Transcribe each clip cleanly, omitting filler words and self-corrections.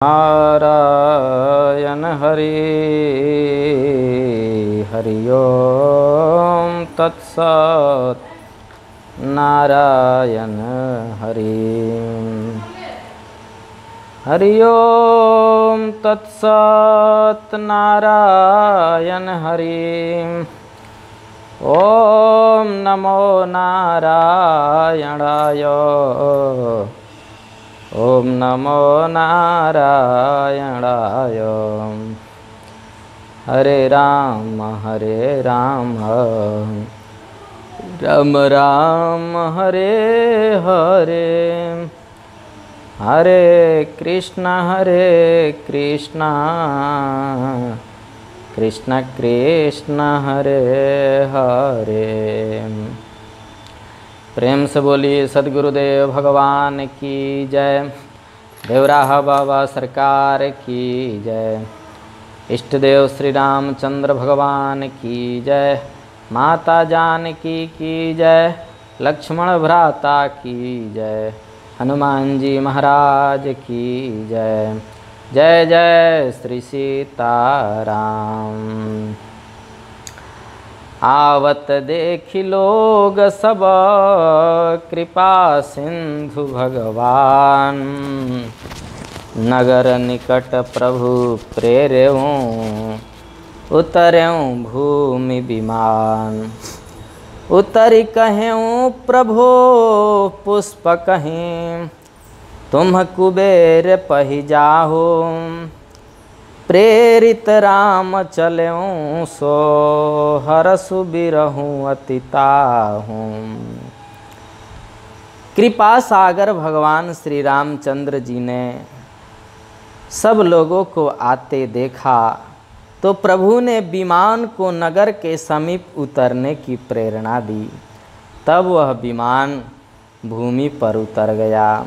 नारायण हरि हरि ओम तत्सत्। नारायण हरि हरि ओम तत्सत्। नारायण हरि ओम नमो नारायणाय। ओम नमो नारायणाय। हरे राम राम राम हरे हरे, हरे कृष्ण कृष्ण कृष्ण हरे हरे। प्रेम से बोलिए सद्गुरुदेव भगवान की जय। देवराहा बाबा सरकार की जय। इष्ट देव श्री रामचंद्र भगवान की जय। माता जानकी की जय। लक्ष्मण भ्राता की जय। हनुमान जी महाराज की जय। जय जय श्री सीताराम। आवत देखि लोग सब कृपा सिंधु भगवान। नगर निकट प्रभु प्रेरऊँ, उतरऊँ भूमि विमान। उतरि कहेऊँ प्रभो पुष्प कहीं, तुम कुबेर पहि जाहो। प्रेरित राम चलऊँ सो, हरसु बिरहूँ अति ताहूँ। कृपा सागर भगवान श्री रामचंद्र जी ने सब लोगों को आते देखा तो प्रभु ने विमान को नगर के समीप उतरने की प्रेरणा दी। तब वह विमान भूमि पर उतर गया।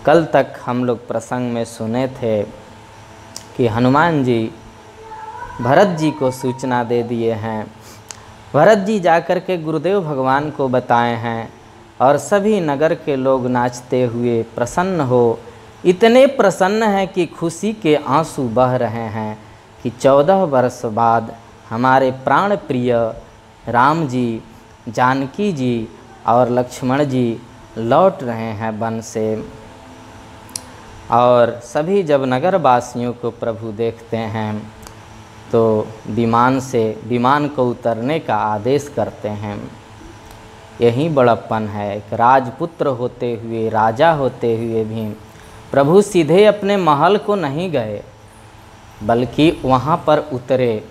कल तक हम लोग प्रसंग में सुने थे कि हनुमान जी भरत जी को सूचना दे दिए हैं। भरत जी जाकर के गुरुदेव भगवान को बताए हैं और सभी नगर के लोग नाचते हुए प्रसन्न हो, इतने प्रसन्न हैं कि खुशी के आंसू बह रहे हैं कि 14 वर्ष बाद हमारे प्राण प्रिय राम जी, जानकी जी और लक्ष्मण जी लौट रहे हैं वन से। और सभी जब नगर वासियों को प्रभु देखते हैं तो विमान को उतरने का आदेश करते हैं। यही बड़प्पन है। एक राजपुत्र होते हुए, राजा होते हुए भी प्रभु सीधे अपने महल को नहीं गए, बल्कि वहाँ पर उतरे।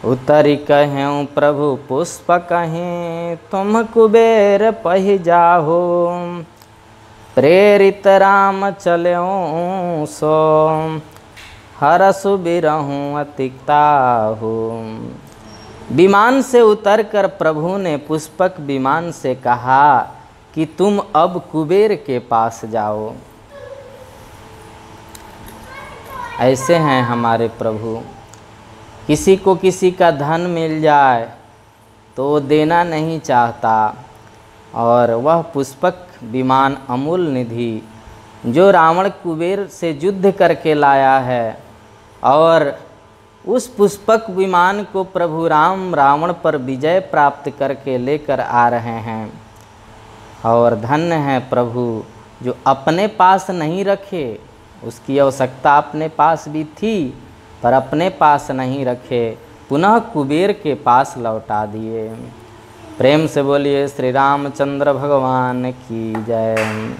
उतरि कहेऊँ प्रभु पुष्प कहीं, तुम कुबेर पहि जाहो। प्रेरित राम चलऊँ सो, हरसु बिरहूँ अति ताहूँ। विमान से उतरकर प्रभु ने पुष्पक विमान से कहा कि तुम अब कुबेर के पास जाओ। ऐसे हैं हमारे प्रभु। किसी को किसी का धन मिल जाए तो वो देना नहीं चाहता, और वह पुष्पक विमान अमूल निधि जो रावण कुबेर से युद्ध करके लाया है, और उस पुष्पक विमान को प्रभु राम रावण पर विजय प्राप्त करके लेकर आ रहे हैं। और धन्य है प्रभु जो अपने पास नहीं रखे। उसकी आवश्यकता अपने पास भी थी पर अपने पास नहीं रखे, पुनः कुबेर के पास लौटा दिए। प्रेम से बोलिए श्री रामचंद्र भगवान की जय।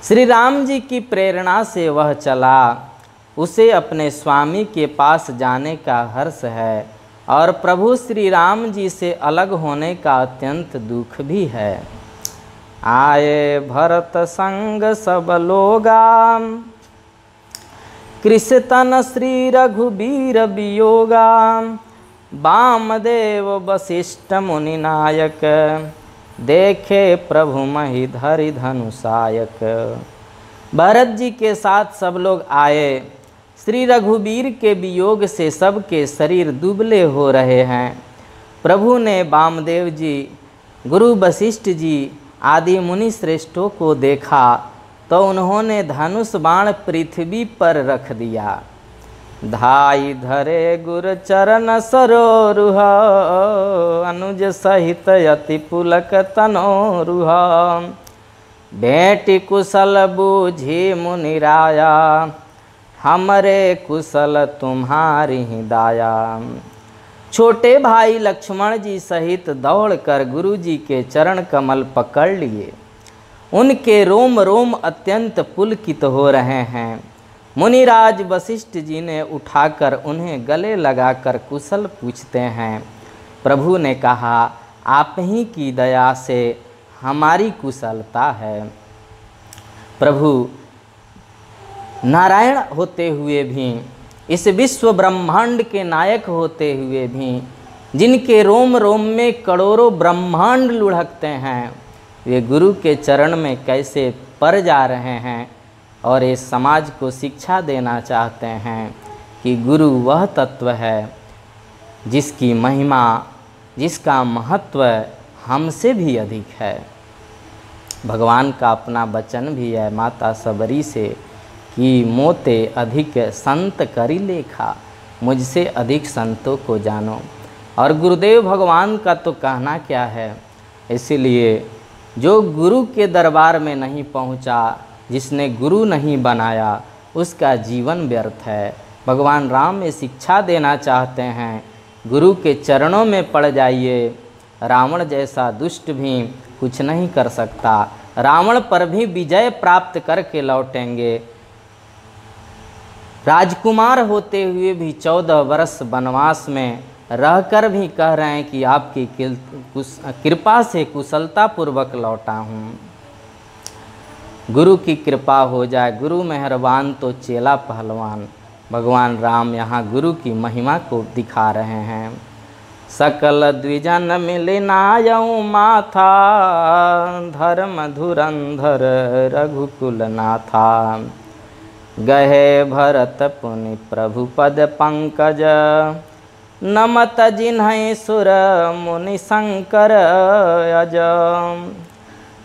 श्री राम जी की प्रेरणा से वह चला। उसे अपने स्वामी के पास जाने का हर्ष है और प्रभु श्री राम जी से अलग होने का अत्यंत दुख भी है। आए भरत संग सब लोगा, कृषतन श्री रघुबीर वियोगा। वामदेव वशिष्ठ मुनि नायक, देखे प्रभु महि धरि धनुषायक। भरत जी के साथ सब लोग आए। श्री रघुबीर के वियोग से सबके शरीर दुबले हो रहे हैं। प्रभु ने वामदेव जी, गुरु वशिष्ठ जी आदि मुनि श्रेष्ठों को देखा तो उन्होंने धनुष बाण पृथ्वी पर रख दिया। धाई धरे गुर चरण सरोरुह, अनुज सहित अति पुलक तनोरुह। भेंटि कुशल बूझी मुनिराया, हमरे कुशल तुम्हारी दाया। छोटे भाई लक्ष्मण जी सहित दौड़कर गुरु जी के चरण कमल पकड़ लिए। उनके रोम रोम अत्यंत पुलकित हो रहे हैं। मुनिराज वशिष्ठ जी ने उठाकर उन्हें गले लगाकर कुशल पूछते हैं। प्रभु ने कहा, आप ही की दया से हमारी कुशलता है। प्रभु नारायण होते हुए भी, इस विश्व ब्रह्मांड के नायक होते हुए भी, जिनके रोम रोम में करोड़ों ब्रह्मांड लुढ़कते हैं, वे गुरु के चरण में कैसे पड़ जा रहे हैं और इस समाज को शिक्षा देना चाहते हैं कि गुरु वह तत्व है जिसकी महिमा, जिसका महत्व हमसे भी अधिक है। भगवान का अपना वचन भी है माता सबरी से कि मोते अधिक संत करी लेखा, मुझसे अधिक संतों को जानो। और गुरुदेव भगवान का तो कहना क्या है। इसीलिए जो गुरु के दरबार में नहीं पहुंचा, जिसने गुरु नहीं बनाया, उसका जीवन व्यर्थ है। भगवान राम ये शिक्षा देना चाहते हैं, गुरु के चरणों में पड़ जाइए। रावण जैसा दुष्ट भी कुछ नहीं कर सकता, रावण पर भी विजय प्राप्त करके लौटेंगे। राजकुमार होते हुए भी 14 वर्ष वनवास में रहकर भी कह रहे हैं कि आपकी कृपा से कुशलतापूर्वक लौटा हूँ। गुरु की कृपा हो जाए, गुरु मेहरबान तो चेला पहलवान। भगवान राम यहाँ गुरु की महिमा को दिखा रहे हैं। सकल द्विजन मिलिनायऊ माथा, धर्म धुरंधर रघुकुल नाथा। गहे भरत पुनि प्रभु पद पंकज, नमत जिन्है सुर मुनि शंकर अज।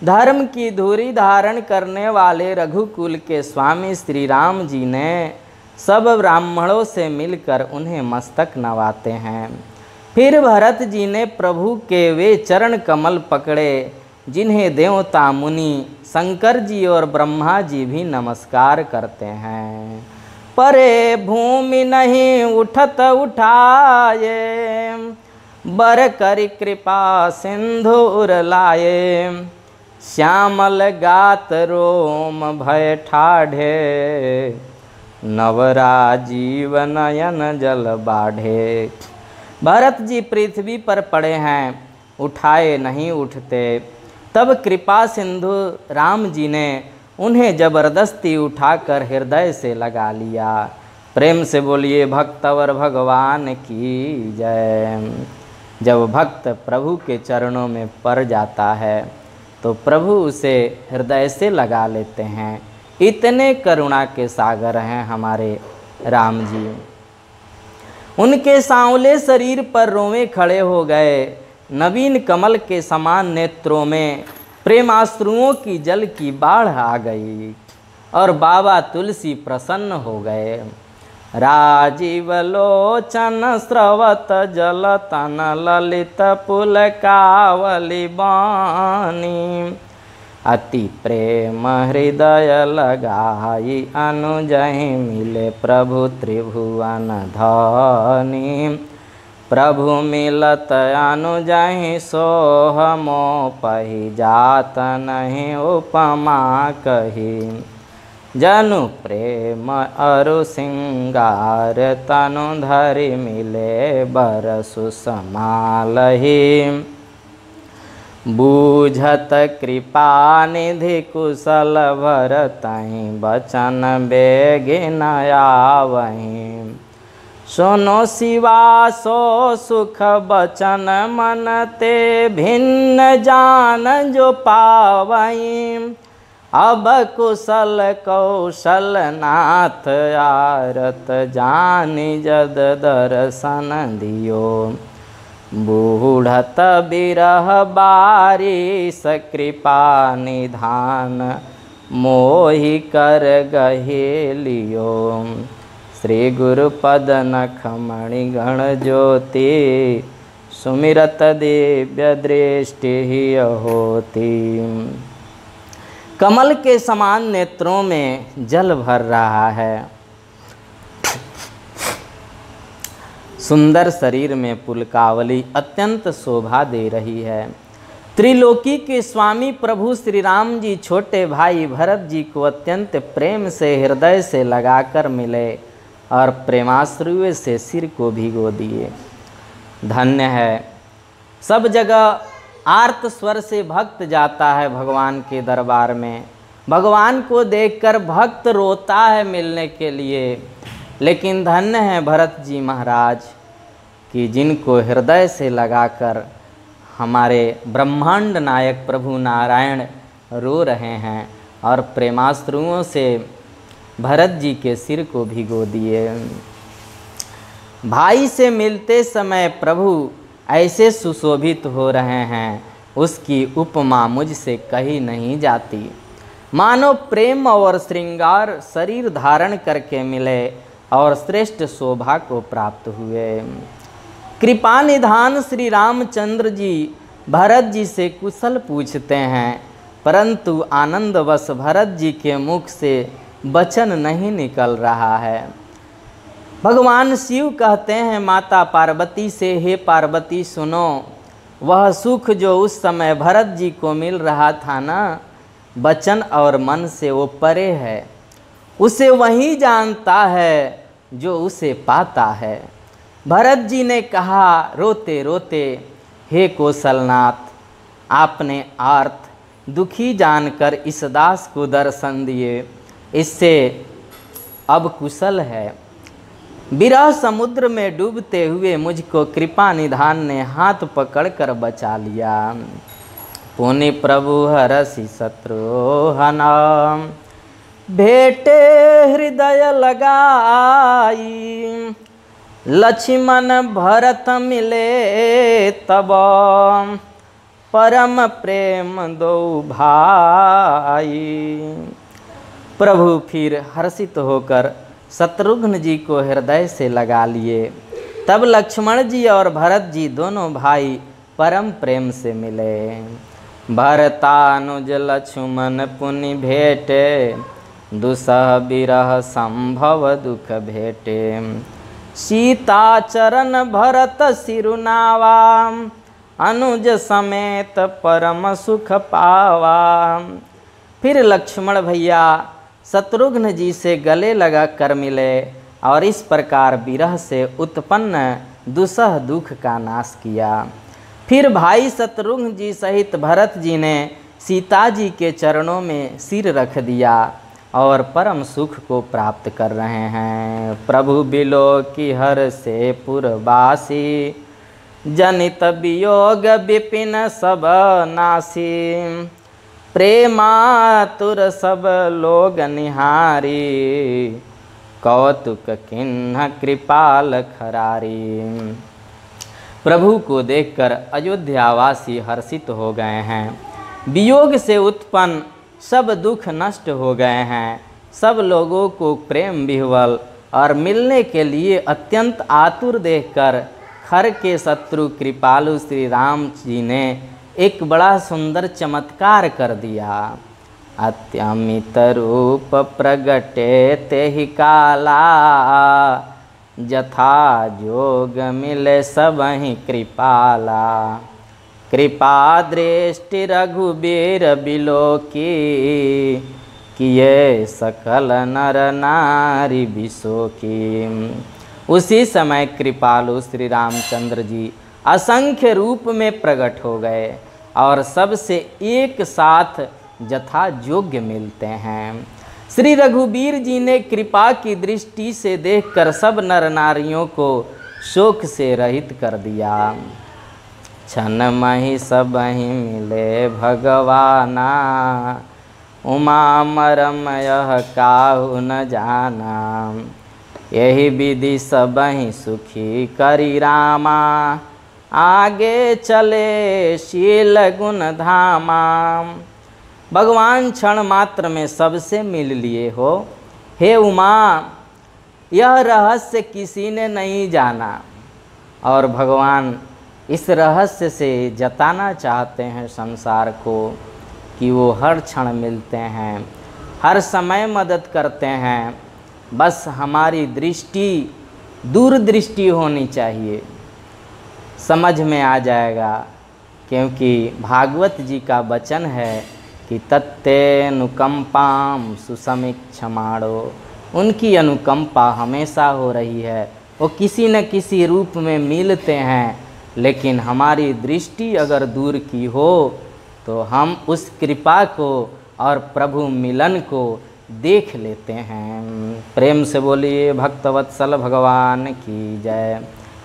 धर्म की धुरी धारण करने वाले रघुकुल के स्वामी श्री राम जी ने सब ब्राह्मणों से मिलकर उन्हें मस्तक नवाते हैं। फिर भरत जी ने प्रभु के वे चरण कमल पकड़े जिन्हें देवता मुनि शंकर जी और ब्रह्मा जी भी नमस्कार करते हैं। परे भूमि नहीं उठत उठाए, बर करि कृपा सिंधुर लाए। श्यामल गात रोम भय ठाढ़े, नवराजीव नयन जल बाढ़े। भरत जी पृथ्वी पर पड़े हैं, उठाए नहीं उठते। तब कृपा सिंधु राम जी ने उन्हें जबरदस्ती उठाकर हृदय से लगा लिया। प्रेम से बोलिए भक्तवर भगवान की जय। जब भक्त प्रभु के चरणों में पड़ जाता है तो प्रभु उसे हृदय से लगा लेते हैं। इतने करुणा के सागर हैं हमारे राम जी। उनके सांवले शरीर पर रोंवे खड़े हो गए। नवीन कमल के समान नेत्रों में प्रेमाश्रुओं की जल की बाढ़ आ गई और बाबा तुलसी प्रसन्न हो गए। राजीव लोचन स्रवत जल तन ललित पुलकावली बानी। अति प्रेम हृदय लगाई अनुजहि मिले प्रभु त्रिभुवन धनी। प्रभु मिलत अनुजहि सोहमो पहि जात नहीं उपमा कही। जनु प्रेम अरु सिंगार तनु धरि मिले बरसु समालहि। बूझत कृपा निधि कुशल भरतहि बचन बेगिन आवहि। सुनो शिवा सो सुख बचन मन ते भिन्न जान जो पावहीं। अब कुशल कौशल नाथ आरत जानि जद दर्शन दियो। बूढ़त बिरह बारिश कृपा निधान, मोहि कर गहेलियो। श्री गुरुपद नखमणि गण ज्योति, सुमिरत दिव्य दृष्टि होती। कमल के समान नेत्रों में जल भर रहा है, सुंदर शरीर में पुलकावली अत्यंत शोभा दे रही है। त्रिलोकी के स्वामी प्रभु श्री राम जी छोटे भाई भरत जी को अत्यंत प्रेम से हृदय से लगाकर मिले और प्रेमाश्रुए से सिर को भिगो दिए। धन्य है, सब जगह आर्त स्वर से भक्त जाता है भगवान के दरबार में। भगवान को देखकर भक्त रोता है मिलने के लिए। लेकिन धन्य है भरत जी महाराज कि जिनको हृदय से लगाकर हमारे ब्रह्मांड नायक प्रभु नारायण रो रहे हैं और प्रेमाश्रुओं से भरत जी के सिर को भिगो दिए। भाई से मिलते समय प्रभु ऐसे सुशोभित हो रहे हैं, उसकी उपमा मुझसे कही नहीं जाती। मानो प्रेम और श्रृंगार शरीर धारण करके मिले और श्रेष्ठ शोभा को प्राप्त हुए। कृपा निधान श्री रामचंद्र जी भरत जी से कुशल पूछते हैं, परंतु आनंदवश भरत जी के मुख से वचन नहीं निकल रहा है। भगवान शिव कहते हैं माता पार्वती से, हे पार्वती सुनो, वह सुख जो उस समय भरत जी को मिल रहा था ना, वचन और मन से वो परे है। उसे वही जानता है जो उसे पाता है। भरत जी ने कहा रोते रोते, हे कौशलनाथ, आपने आर्त दुखी जानकर इस दास को दर्शन दिए, इससे अब कुशल है। विरह समुद्र में डूबते हुए मुझको कृपा निधान ने हाथ पकड़कर बचा लिया। पुनि प्रभु हरसि शत्रुहना, भेटे हृदय लगाई। लक्ष्मण भरत मिले तब, परम प्रेम दो भाई। प्रभु फिर हर्षित होकर शत्रुघ्न जी को हृदय से लगा लिए। तब लक्ष्मण जी और भरत जी दोनों भाई परम प्रेम से मिले। भरतानुज लक्ष्मण पुनि भेटे, दुसह बिरह संभव दुख भेटे। सीता चरण भरत सिरुनावा, अनुज समेत परम सुख पावा। फिर लक्ष्मण भैया शत्रुघ्न जी से गले लगा कर मिले और इस प्रकार विरह से उत्पन्न दुसह दुख का नाश किया। फिर भाई शत्रुघ्न जी सहित भरत जी ने सीता जी के चरणों में सिर रख दिया और परम सुख को प्राप्त कर रहे हैं। प्रभु बिलो की हर से पुरवासी, जनित वियोग विपिन सब नासी। प्रेमातुर सब लोग निहारी, कौतुक किन्ह कृपाल खरारी। प्रभु को देखकर अयोध्यावासी हर्षित हो गए हैं। वियोग से उत्पन्न सब दुख नष्ट हो गए हैं। सब लोगों को प्रेम विह्वल और मिलने के लिए अत्यंत आतुर देखकर खर के शत्रु कृपालु श्री राम जी ने एक बड़ा सुंदर चमत्कार कर दिया। अत्यमित रूप प्रगटे तेहि काला, जथा जोग मिले सबहि कृपाला। कृपा दृष्टि रघुबीर बिलोकी, किए सकल नर नारी बिसोकी। उसी समय कृपालु श्री रामचंद्र जी असंख्य रूप में प्रकट हो गए और सबसे एक साथ जथा योग्य मिलते हैं। श्री रघुबीर जी ने कृपा की दृष्टि से देखकर सब नर नारियों को शोक से रहित कर दिया। क्षण महि सबहि मिले भगवाना, उमा मरम यह काहू न जाना। यही विधि सबहि सुखी करी रामा, आगे चले शील गुण धामा। भगवान क्षण मात्र में सबसे मिल लिए हो। हे उमा, यह रहस्य किसी ने नहीं जाना और भगवान इस रहस्य से जताना चाहते हैं संसार को कि वो हर क्षण मिलते हैं, हर समय मदद करते हैं। बस हमारी दृष्टि दूरदृष्टि होनी चाहिए, समझ में आ जाएगा। क्योंकि भागवत जी का वचन है कि तत्ते अनुकंपाम सुसमीक्षमाणो, उनकी अनुकंपा हमेशा हो रही है। वो किसी न किसी रूप में मिलते हैं, लेकिन हमारी दृष्टि अगर दूर की हो तो हम उस कृपा को और प्रभु मिलन को देख लेते हैं। प्रेम से बोलिए भक्तवत्सल भगवान की जय।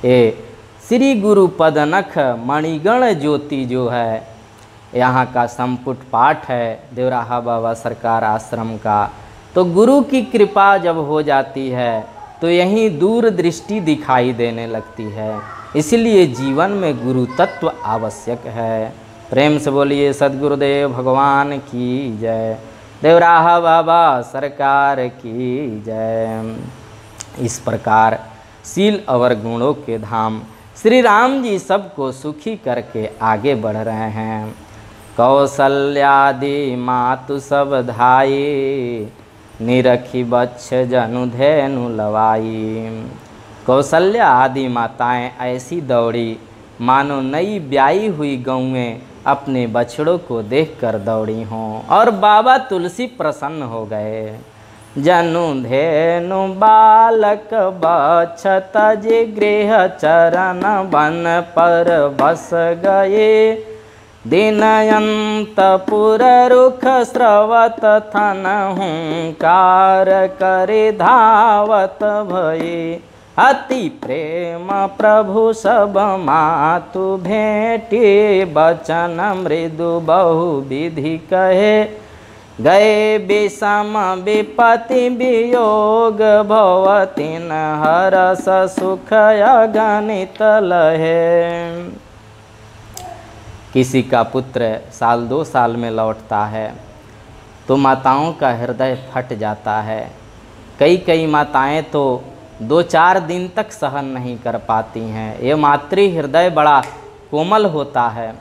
ये श्री गुरु पद नख मणिगण ज्योति जो है, यहाँ का संपुट पाठ है देवराहा बाबा सरकार आश्रम का। तो गुरु की कृपा जब हो जाती है तो यहीं दूर दृष्टि दिखाई देने लगती है। इसलिए जीवन में गुरु तत्व आवश्यक है। प्रेम से बोलिए सद्गुरुदेव भगवान की जय, देवराहा बाबा सरकार की जय। इस प्रकार शील और गुणों के धाम श्री राम जी सबको सुखी करके आगे बढ़ रहे हैं। कौसल्यादि मातु सब धाई, निरखी बच्छ जनु धेनु लवाई। कौशल्या आदि माताएं ऐसी दौड़ी मानो नई ब्याई हुई गौएं अपने बछड़ों को देखकर दौड़ी हों, और बाबा तुलसी प्रसन्न हो गए। जनु धेनु बालक बछत जे गृह चरण वन पर बस गए। दीनयंतपुर रुख स्रवत थन हुंकार करे धावत भये। अति प्रेम प्रभु सब मातु भेटे, बचन मृदु बहु विधि कहे। गए विषम विपति वियोग, भवतिन हरस सुख अगणित लहे। किसी का पुत्र साल 2 साल में लौटता है तो माताओं का हृदय फट जाता है। कई माताएं तो 2-4 दिन तक सहन नहीं कर पाती हैं। ये मातृ हृदय बड़ा कोमल होता है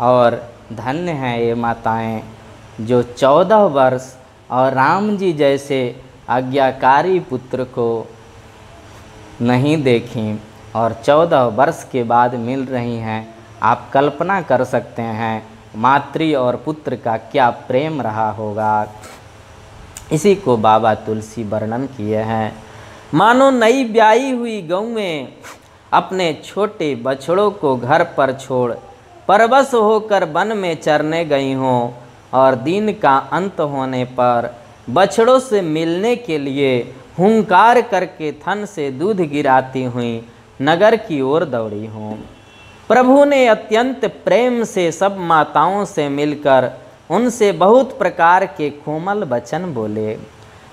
और धन्य हैं ये माताएं जो 14 वर्ष और राम जी जैसे आज्ञाकारी पुत्र को नहीं देखीं और 14 वर्ष के बाद मिल रही हैं। आप कल्पना कर सकते हैं मातृ और पुत्र का क्या प्रेम रहा होगा। इसी को बाबा तुलसी वर्णन किए हैं। मानो नई ब्याई हुई गौएं अपने छोटे बछड़ों को घर पर छोड़ परवश होकर वन में चरने गई हों, और दिन का अंत होने पर बछड़ों से मिलने के लिए हुंकार करके थन से दूध गिराती हुई नगर की ओर दौड़ी हों। प्रभु ने अत्यंत प्रेम से सब माताओं से मिलकर उनसे बहुत प्रकार के कोमल वचन बोले।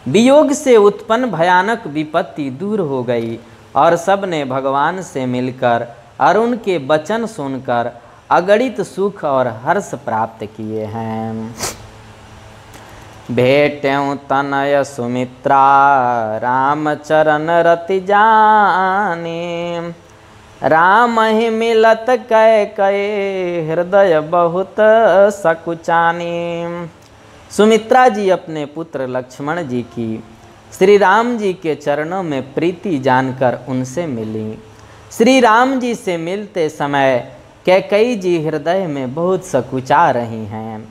वियोग से उत्पन्न भयानक विपत्ति दूर हो गई और सब ने भगवान से मिलकर और उनके वचन सुनकर अगणित सुख और हर्ष प्राप्त किए हैं। भेट्यों तनय सुमित्रा, राम चरण रति जानी। राम ही मिलत कै कै, हृदय बहुत सकुचानी। सुमित्रा जी अपने पुत्र लक्ष्मण जी की श्री राम जी के चरणों में प्रीति जानकर उनसे मिली। श्री राम जी से मिलते समय कैकेयी जी हृदय में बहुत सकुचा रही हैं।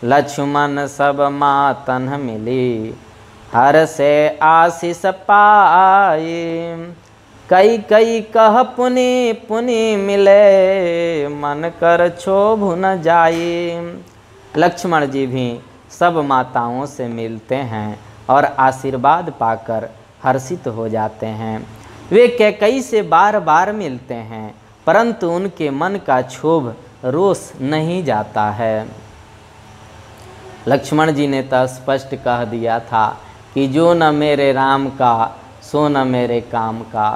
लक्ष्मण सब मातन मिली, हर से आशीष पाए। कई कह पुनि पुनि मिले, मन कर क्षोभ न जाए। लक्ष्मण जी भी सब माताओं से मिलते हैं और आशीर्वाद पाकर हर्षित हो जाते हैं। वे कैकेयी से बार बार मिलते हैं, परंतु उनके मन का क्षोभ रोष नहीं जाता है। लक्ष्मण जी ने तो स्पष्ट कह दिया था कि जो न मेरे राम का सो न मेरे काम का।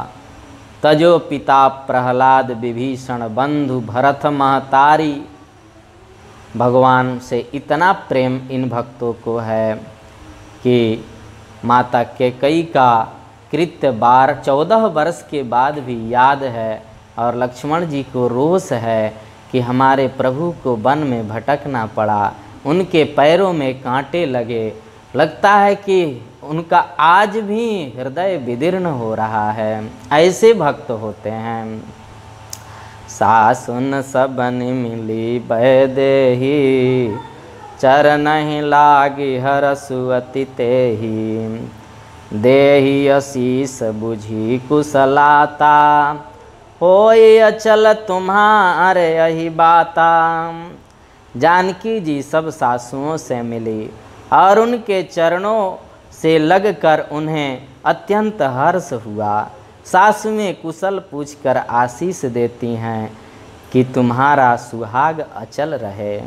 तजो पिता प्रहलाद विभीषण बंधु भरत महतारी। भगवान से इतना प्रेम इन भक्तों को है कि माता कैकेयी का कृत्य 14 वर्ष के बाद भी याद है, और लक्ष्मण जी को रोष है कि हमारे प्रभु को वन में भटकना पड़ा, उनके पैरों में कांटे लगे, लगता है कि उनका आज भी हृदय विदीर्ण हो रहा है। ऐसे भक्त होते हैं। सासुन सबन मिली बैदेही, चरणहि लागी हरसु अति तेहि। देहि आशीष बुझी कुशलाता, होय अचल तुम्हारे यही बाता। जानकी जी सब सासुओं से मिली और उनके चरणों से लगकर उन्हें अत्यंत हर्ष हुआ। सासुएं कुशल पूछकर आशीष देती हैं कि तुम्हारा सुहाग अचल रहे।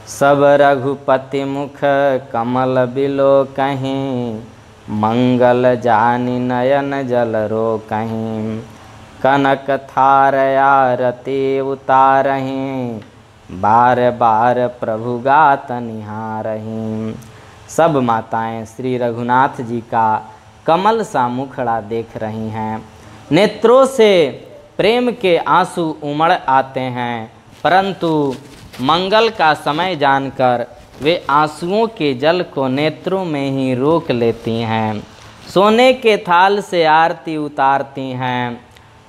सब रघुपति मुख कमल बिलो कहीं, मंगल जानी नयन जल रो कहीं। कनक थार आरती उतारहीं, बार बार प्रभु गात निहारहीं। सब माताएं श्री रघुनाथ जी का कमल सा मुखड़ा देख रही हैं। नेत्रों से प्रेम के आंसू उमड़ आते हैं, परंतु मंगल का समय जानकर वे आंसुओं के जल को नेत्रों में ही रोक लेती हैं। सोने के थाल से आरती उतारती हैं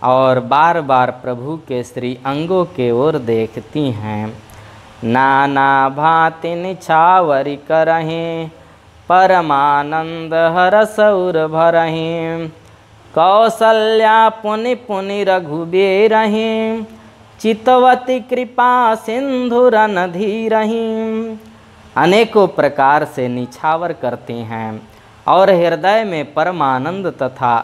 और बार बार प्रभु के श्री अंगों के ओर देखती हैं। नाना भांति निछावरी करहीं, परमानंद हरस उर भरहीं। कौसल्या पुनि पुनि रघुबीरहीं, चितवती कृपा सिंधु रणधीरहीं। अनेकों प्रकार से निछावर करती हैं और हृदय में परमानंद तथा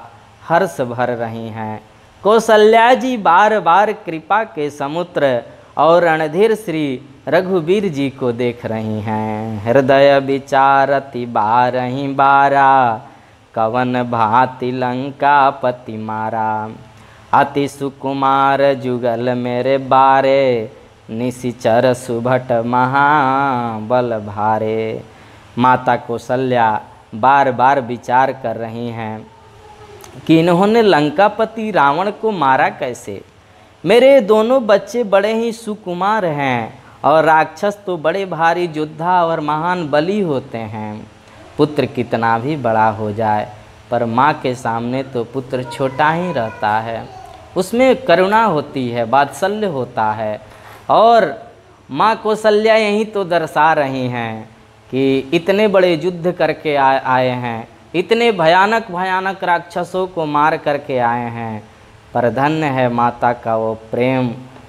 हर्ष भर रही हैं। कौसल्या जी बार बार कृपा के समुद्र और रणधीर श्री रघुबीर जी को देख रही हैं। हृदय विचारति बारही बारा, कवन भांति लंका पति मारा। अति सुकुमार जुगल मेरे बारे, निशिचर सुभट महाबल भारे। माता कौसल्या बार बार विचार कर रही हैं कि इन्होंने लंकापति रावण को मारा कैसे। मेरे दोनों बच्चे बड़े ही सुकुमार हैं और राक्षस तो बड़े भारी योद्धा और महान बली होते हैं। पुत्र कितना भी बड़ा हो जाए पर माँ के सामने तो पुत्र छोटा ही रहता है, उसमें करुणा होती है, वात्सल्य होता है। और माँ कौसल्या यही तो दर्शा रही हैं कि इतने बड़े युद्ध करके आए हैं, इतने भयानक भयानक राक्षसों को मार करके आए हैं, पर धन्य है माता का वो प्रेम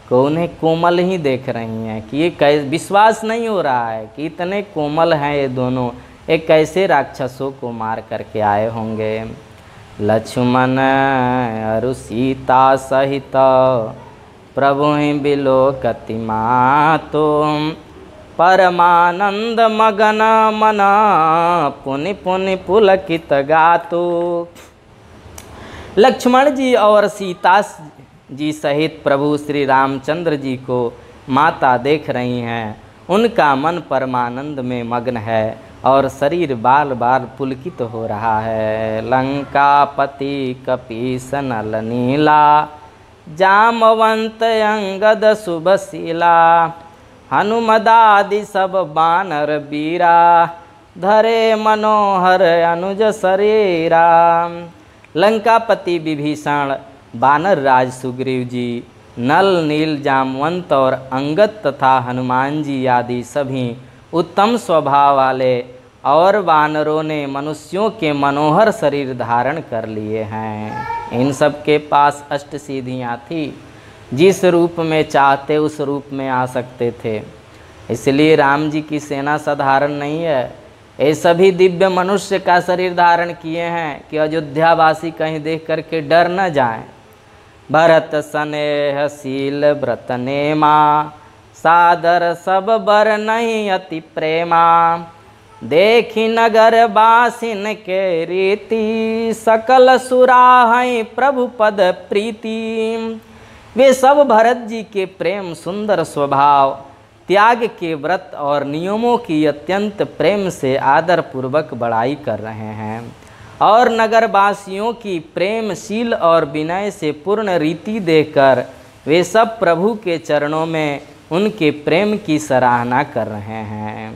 को उन्हें कोमल ही देख रही हैं कि ये विश्वास नहीं हो रहा है कि इतने कोमल हैं ये दोनों, एक कैसे राक्षसों को मार करके आए होंगे। लक्ष्मण अरु सीता सहित प्रभु बिलोकति मातो, परमानंद मगन मना पुनि पुनि पुलकित गातो। लक्ष्मण जी और सीता जी सहित प्रभु श्री रामचंद्र जी को माता देख रही हैं। उनका मन परमानंद में मग्न है और शरीर बाल बाल पुलकित हो रहा है। लंकापति कपीस नल नीला, जामवंत अंगद शुभशीला। हनुमदादि सब बानर बीरा, धरे मनोहर अनुज शरीरा। लंकापति विभीषण, बानर राज सुग्रीव जी, नल नील जामवंत और अंगद तथा हनुमान जी आदि सभी उत्तम स्वभाव वाले और वानरों ने मनुष्यों के मनोहर शरीर धारण कर लिए हैं। इन सब के पास अष्ट सिद्धियाँ थी, जिस रूप में चाहते उस रूप में आ सकते थे। इसलिए राम जी की सेना साधारण नहीं है, ये सभी दिव्य मनुष्य का शरीर धारण किए हैं कि अयोध्यावासी कहीं देख करके डर न जाएं। भरत स्नेह शील व्रत नेमा, सादर सब बर नहीं अति प्रेमा। देखी नगर बासिन के रीति, सकल सुराहै प्रभु पद प्रीति। वे सब भरत जी के प्रेम, सुंदर स्वभाव, त्याग के व्रत और नियमों की अत्यंत प्रेम से आदर पूर्वक बड़ाई कर रहे हैं और नगरवासियों की प्रेमशील और विनय से पूर्ण रीति देखकर वे सब प्रभु के चरणों में उनके प्रेम की सराहना कर रहे हैं।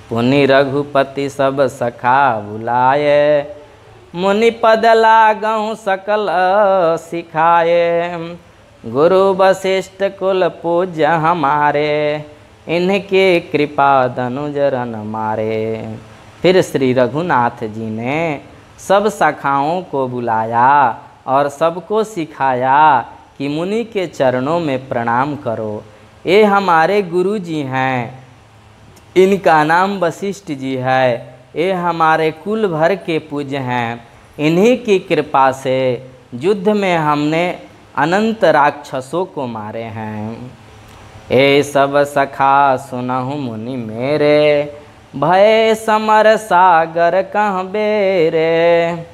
पुनि रघुपति सब सखा बुलाए, मुनि पद लागहु सकल सिखाए। गुरु वशिष्ठ कुल पूज्य हमारे, इनके कृपा धनुजरन मारे। फिर श्री रघुनाथ जी ने सब शाखाओं को बुलाया और सबको सिखाया कि मुनि के चरणों में प्रणाम करो। ये हमारे गुरु जी हैं, इनका नाम वशिष्ठ जी है। ये हमारे कुल भर के पूज्य हैं। इन्हीं की कृपा से युद्ध में हमने अनंत राक्षसों को मारे हैं। ए सब सखा सुनहु मुनि मेरे, भय समर सागर कह बेरे।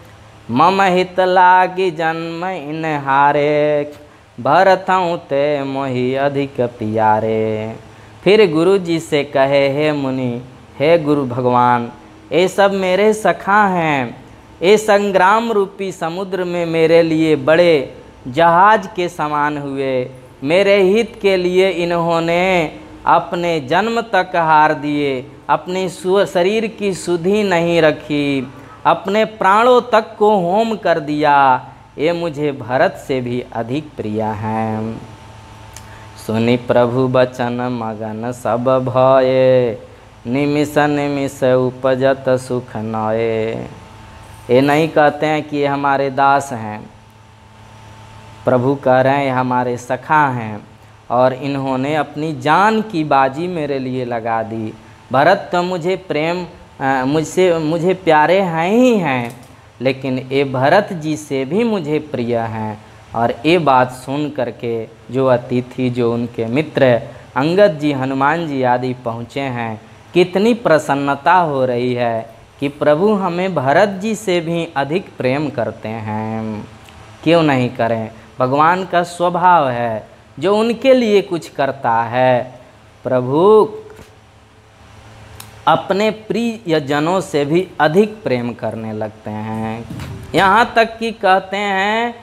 मम हित लागी जन्म इन हारे, भरतहु ते मोहि अधिक प्यारे। फिर गुरु जी से कहे, हे मुनि, हे गुरु भगवान, ये सब मेरे सखा हैं। ये संग्राम रूपी समुद्र में मेरे लिए बड़े जहाज के समान हुए। मेरे हित के लिए इन्होंने अपने जन्म तक हार दिए, अपने शरीर की सुधि नहीं रखी, अपने प्राणों तक को होम कर दिया। ये मुझे भरत से भी अधिक प्रिय हैं। सुनि प्रभु बचन मगन सब भये, निमिष निमिष उपजत सुख नये। ये नहीं कहते हैं कि ये हमारे दास हैं, प्रभु कह रहे हैं ये हमारे सखा हैं और इन्होंने अपनी जान की बाजी मेरे लिए लगा दी। भरत तो मुझे मुझे प्यारे हैं ही हैं, लेकिन ये भरत जी से भी मुझे प्रिय हैं। और ये बात सुन करके जो अतिथि, जो उनके मित्र अंगद जी, हनुमान जी आदि पहुँचे हैं, कितनी प्रसन्नता हो रही है कि प्रभु हमें भरत जी से भी अधिक प्रेम करते हैं। क्यों नहीं करें, भगवान का स्वभाव है, जो उनके लिए कुछ करता है प्रभु अपने प्रिय जनों से भी अधिक प्रेम करने लगते हैं। यहाँ तक कि कहते हैं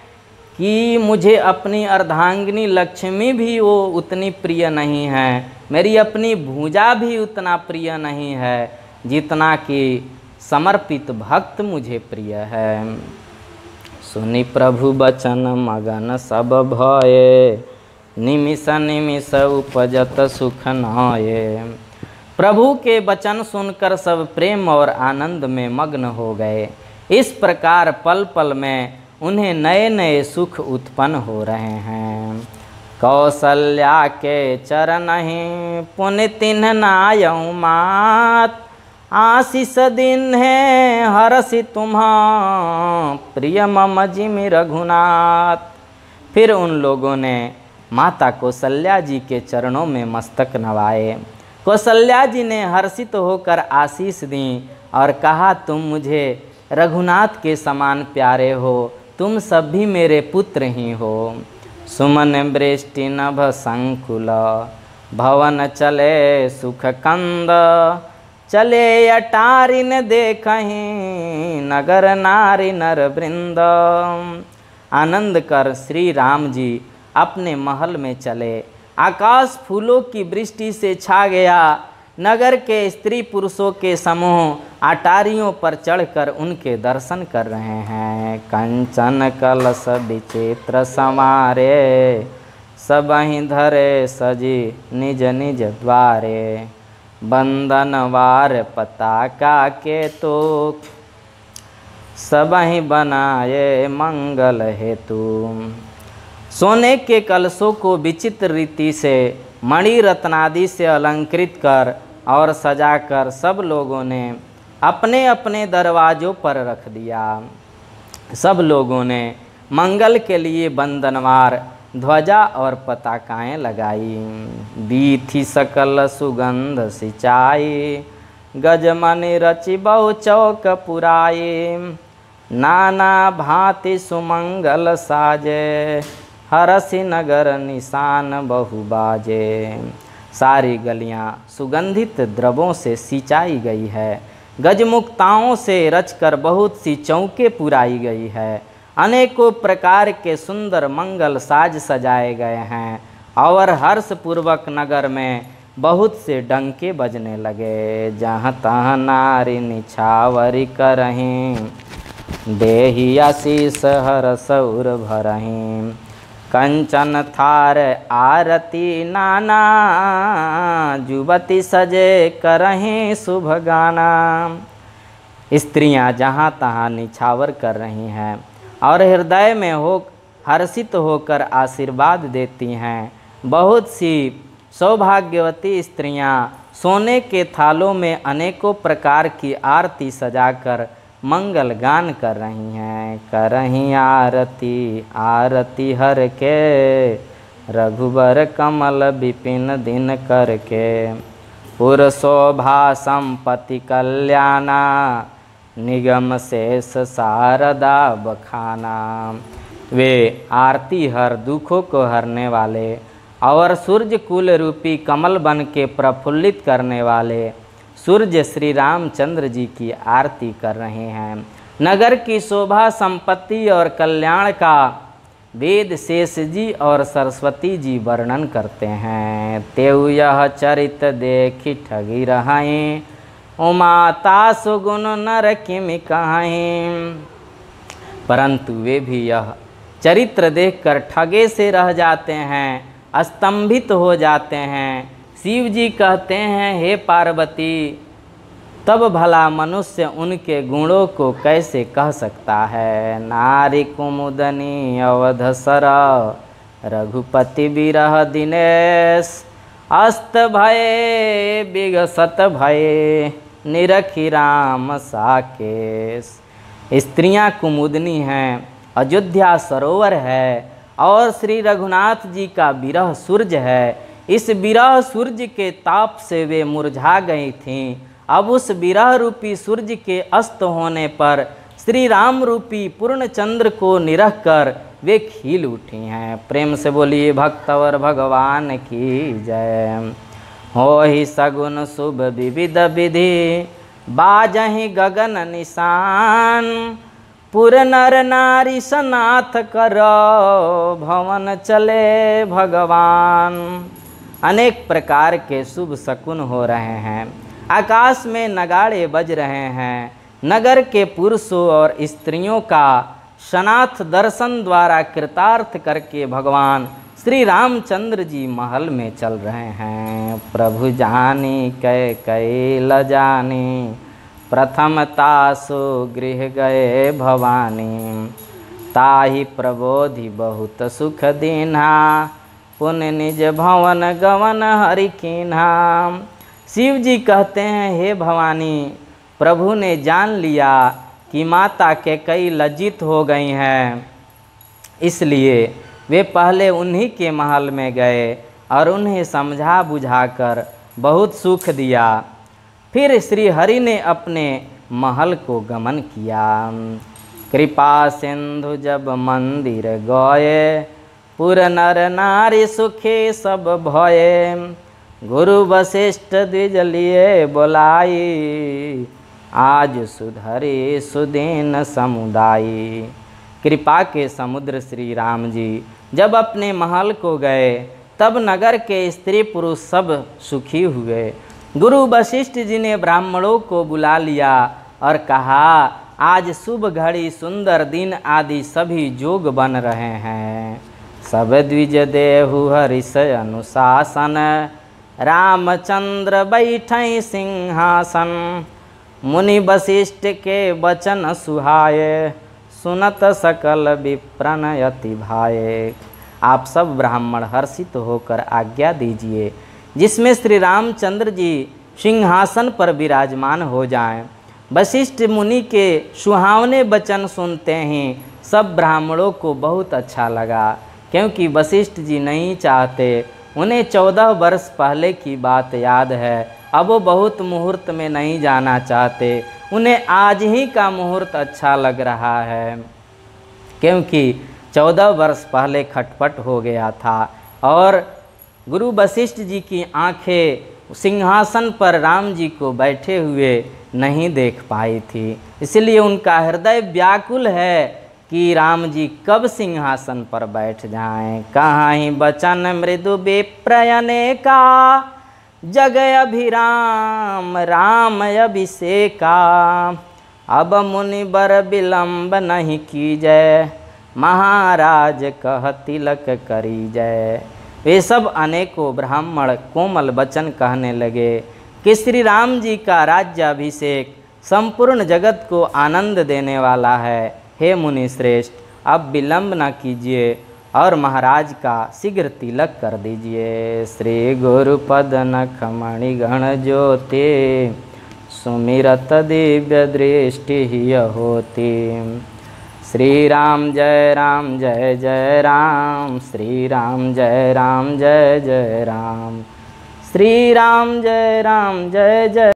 कि मुझे अपनी अर्धांगिनी लक्ष्मी भी वो उतनी प्रिय नहीं है, मेरी अपनी भुजा भी उतना प्रिय नहीं है जितना कि समर्पित भक्त मुझे प्रिय है। सुनि प्रभु बचन मगन सब भये, निमिष निमिष उपजत सुख नये। प्रभु के वचन सुनकर सब प्रेम और आनंद में मग्न हो गए। इस प्रकार पल पल में उन्हें नए नए सुख उत्पन्न हो रहे हैं। कौशल्या के चरण ही पुनि तिन्ह नायऊ मात, आशीष दिन है हरसि तुम्हा प्रिय मम जिमि रघुनाथ। फिर उन लोगों ने माता कौशल्या जी के चरणों में मस्तक नवाए। कौशल्या जी ने हर्षित होकर आशीष दी और कहा, तुम मुझे रघुनाथ के समान प्यारे हो, तुम सब भी मेरे पुत्र ही हो। सुमन वृष्टि नभ संकुल, भवन चले सुख कंद। चले अटारिन देखहीं, नगर नारी नर वृंद। आनंद कर श्री राम जी अपने महल में चले। आकाश फूलों की वृष्टि से छा गया। नगर के स्त्री पुरुषों के समूह अटारियों पर चढ़कर उनके दर्शन कर रहे हैं। कंचन कलश विचित्र समारे, सबहि धरे सजी निज निज द्वारे। बंदन वार पताका के तो, सबहि बनाए मंगल हेतु। सोने के कलशों को विचित्र रीति से मणि रत्नादि से अलंकृत कर और सजाकर सब लोगों ने अपने अपने दरवाज़ों पर रख दिया। सब लोगों ने मंगल के लिए बंदनवार ध्वजा और पताकाएं लगाई। बीथी सकल सुगंध सिंचाई, गजमनि रचि बहु चौक पुराए, नाना भांति सुमंगल साजे, हरसि नगर निशान बहु बाजे। सारी गलियां सुगंधित द्रव्यों से सिंचाई गई है, गजमुक्ताओं से रचकर बहुत सी चौकें पुराई गई है, अनेकों प्रकार के सुंदर मंगल साज सजाए गए हैं और हर्षपूर्वक नगर में बहुत से डंके बजने लगे। जहाँ तहाँ नारी निछावरी करहीं, देहि आशीष हरष उर भरहीं, कंचन थार आरती नाना, जुवती सजे करहीं शुभ गाना। स्त्रियां जहाँ तहाँ निछावर कर रही हैं और हृदय में हर्षित होकर आशीर्वाद देती हैं। बहुत सी सौभाग्यवती स्त्रियां सोने के थालों में अनेकों प्रकार की आरती सजाकर मंगल गान कर रही हैं। करहीं आरती आरती हर के, रघुबर कमल विपिन दिन करके, पुर शोभा संपत्ति कल्याणा, निगम शेष शारदा बखाना। वे आरती हर दुखों को हरने वाले और सूर्य कुल रूपी कमल बन के प्रफुल्लित करने वाले सूर्य श्री रामचंद्र जी की आरती कर रहे हैं। नगर की शोभा संपत्ति और कल्याण का वेद शेष जी और सरस्वती जी वर्णन करते हैं। तेउ यह चरित देखी ठगी रहाई, उमाता सुगुण नर किमि कहाई। परंतु वे भी यह चरित्र देखकर ठगे से रह जाते हैं, स्तंभित हो जाते हैं। शिव जी कहते हैं, हे पार्वती, तब भला मनुष्य उनके गुणों को कैसे कह सकता है। नारी कुमुदनी अवधसर, रघुपति विरह दिनेश, अस्त भये विगसत भये, निरखी राम साकेश। स्त्रियां कुमुदनी हैं, अयोध्या सरोवर है और श्री रघुनाथ जी का विरह सूर्य है। इस विरह सूर्य के ताप से वे मुरझा गई थीं। अब उस विरह रूपी सूर्य के अस्त होने पर श्री राम रूपी पूर्ण चंद्र को निरख कर वे खिल उठी हैं। प्रेम से बोलिए भक्तवर भगवान की जय। हो ही सगुन शुभ विविध विधि, बाजहि गगन निशान, पुर नर नारी सनाथ करो, भवन चले भगवान। अनेक प्रकार के शुभ शकुन हो रहे हैं, आकाश में नगाड़े बज रहे हैं। नगर के पुरुषों और स्त्रियों का सनाथ दर्शन द्वारा कृतार्थ करके भगवान श्री रामचंद्र जी महल में चल रहे हैं। प्रभु जानी कै कै ल जानी, प्रथम तासु गृह गए भवानी, ताहि प्रबोधि बहुत सुख दीन्हा, पुण्य निज भवन गवन हरि कीन्हा। शिव जी कहते हैं, हे भवानी, प्रभु ने जान लिया कि माता कैकेयी लज्जित हो गई हैं, इसलिए वे पहले उन्हीं के महल में गए और उन्हें समझा बुझाकर बहुत सुख दिया। फिर श्री हरि ने अपने महल को गमन किया। कृपा सिंधु जब मंदिर गए, पुर नर नारी सुखी सब भये, गुरु वशिष्ठ द्विज लिए बोलाई, आज सुधरे सुदीन समुदायी। कृपा के समुद्र श्री राम जी जब अपने महल को गए, तब नगर के स्त्री पुरुष सब सुखी हुए। गुरु वशिष्ठ जी ने ब्राह्मणों को बुला लिया और कहा, आज शुभ घड़ी सुंदर दिन आदि सभी जोग बन रहे हैं। सब द्विज देहु हरिष अनुशासन, रामचंद्र बैठे सिंहासन, मुनि वशिष्ठ के वचन सुहाये, सुनत सकल विप्रन अति भाये। आप सब ब्राह्मण हर्षित होकर आज्ञा दीजिए, जिसमें श्री रामचंद्र जी सिंहासन पर विराजमान हो जाएं। वशिष्ठ मुनि के सुहावने वचन सुनते ही सब ब्राह्मणों को बहुत अच्छा लगा, क्योंकि वशिष्ठ जी नहीं चाहते। उन्हें 14 वर्ष पहले की बात याद है अब वो बहुत मुहूर्त में नहीं जाना चाहते, उन्हें आज ही का मुहूर्त अच्छा लग रहा है, क्योंकि 14 वर्ष पहले खटपट हो गया था और गुरु वशिष्ठ जी की आंखें सिंहासन पर राम जी को बैठे हुए नहीं देख पाई थी। इसलिए उनका हृदय व्याकुल है कि राम जी कब सिंहासन पर बैठ जाएं। कहाँ ही बचन मृदु विप्रयने का, जग अभिराम राम अभिषेका। अब मुनि बर विलंब नहीं कीजय, महाराज कह तिलक करी जय। वे सब अनेकों ब्राह्मण कोमल वचन कहने लगे कि श्री राम जी का राज्याभिषेक संपूर्ण जगत को आनंद देने वाला है। हे मुनि श्रेष्ठ, अब विलंब न कीजिए और महाराज का शीघ्र तिलक कर दीजिए। श्री गुरुपद नख मणि गण ज्योति, सुमिरत दिव्य दृष्टि ही होती। श्री राम जय राम जय जय राम, श्री राम जय राम जय जय राम, श्री राम जय जय